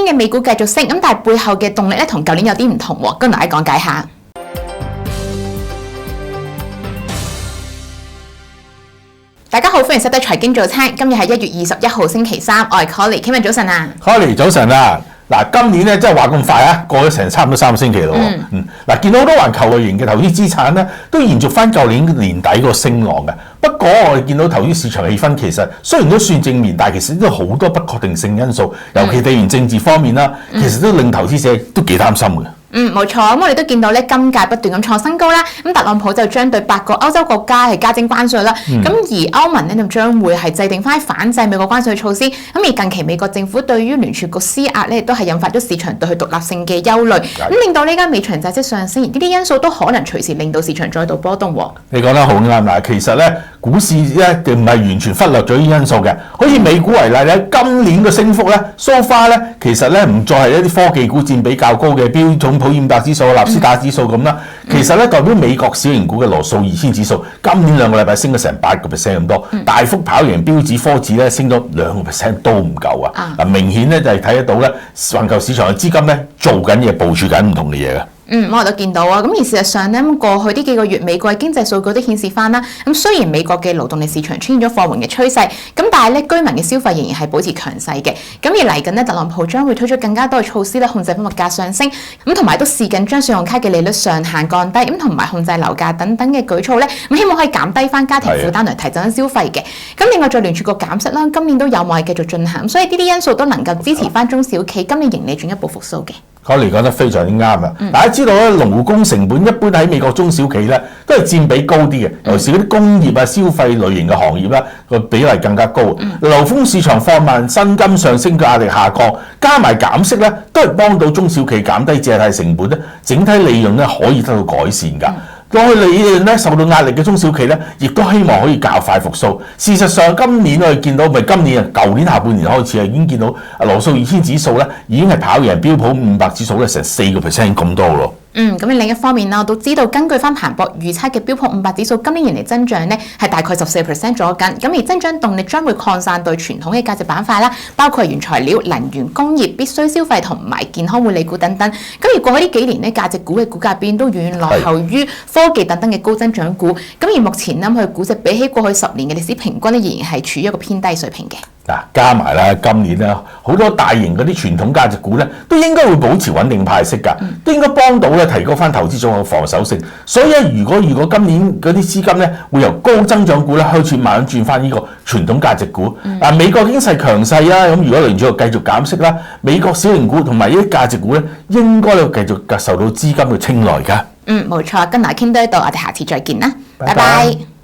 年嘅美股繼續升，咁但係背後嘅動力咧同舊年有啲唔同喎，跟住大家講解下。大家好，歡迎收睇財經早餐。今日係1月21號星期三，我係 Colly，Kevin 早晨啊 ，Colly 早晨啊。嗱，今年咧真係話咁快啊，過咗成差唔多3個星期咯。嗱，見到好多環球類型嘅投資資產咧，都延續翻舊年年底個升浪嘅。不過我哋見到投資市場氣氛其實雖然都算正面，但係其實都好多不確定性因素，尤其地緣政治方面啦，其實都令投資者都幾擔心嘅。冇錯，咁我哋都見到咧，金價不斷咁創新高啦。咁特朗普就將對8個歐洲國家係加徵關稅啦。咁而歐盟咧就將會係制定翻反制美國關稅嘅措施。咁而近期美國政府對於聯儲局施壓咧，都係引發咗市場對佢獨立性嘅憂慮。咁令到呢家美長債息上升，而呢啲因素都可能隨時令到市場再度波動喎。你講得好啱嗱，其實咧股市咧就唔係完全忽略咗呢啲因素嘅。好似美股為例咧，今年嘅升幅咧 so far 咧，其實咧唔再係一啲科技股佔比較高嘅標準普爾500指數、納斯達指數咁啦，其實咧代表美國小型股嘅羅素2000指數，今年2個禮拜升咗成8% 咁多，大幅跑贏標指科指咧升咗2% 都唔夠啊！嗱，明顯咧就係睇得到咧，環球市場嘅資金咧做緊嘢，部署緊唔同嘅嘢嘅。我都見到啊，咁而事實上咧，過去呢幾個月美國嘅經濟數據都顯示翻啦，咁雖然美國嘅勞動力市場出現咗放緩嘅趨勢，咁但係咧居民嘅消費仍然係保持強勢嘅，咁而嚟緊咧特朗普將會推出更加多嘅措施咧，控制翻物價上升，咁同埋都試緊將信用卡嘅利率上限降低，咁同埋控制樓價等等嘅舉措咧，咁希望可以減低翻家庭負擔嚟提振消費嘅。咁另外再聯儲局減息啦，今年都有望係繼續進行，所以呢啲因素都能夠支持翻中小企今年盈利進一步復甦嘅。Colly講得非常之啱啊！大家知道咧，勞工成本一般喺美國中小企咧都係佔比高啲嘅，尤其是嗰啲工業啊、消費類型嘅行業咧個比例更加高。流風市場放慢、薪金上升嘅壓力下降，加埋減息咧，都係幫到中小企減低借貸成本咧，整體利潤咧可以得到改善㗎。過去利潤咧受到壓力嘅中小企咧，亦都希望可以較快復甦。事實上，今年我哋見到，舊年下半年開始已經見到羅素2000指數咧，已經係跑贏標普500指數咧成4% 咁多咯。咁另一方面啦，我都知道根據翻彭博預測嘅標普500指數今年盈利增長咧係大概14%左右緊，咁而增長動力將會擴散對傳統嘅價值板塊啦，包括原材料、能源、工業、必須消費同埋健康護理股等等。咁而過去呢幾年咧，價值股嘅股價變都遠遠落後於科技等等嘅高增長股。咁而目前咧，佢估值比起過去10年嘅歷史平均咧，仍然係處於一個偏低水平嘅。加埋啦，今年咧好多大型嗰啲傳統價值股咧，都應該會保持穩定派息㗎，都應該幫到咧提高翻投資者嘅防守性。所以如果今年嗰啲資金咧會由高增長股咧開始慢慢轉翻呢個傳統價值股。美國經濟強勢啊，咁如果聯儲局繼續減息啦，美國小型股同埋呢啲價值股咧應該繼續受到資金嘅青睞㗎。冇錯，跟埋傾到呢度，我哋下次再見啦，拜拜。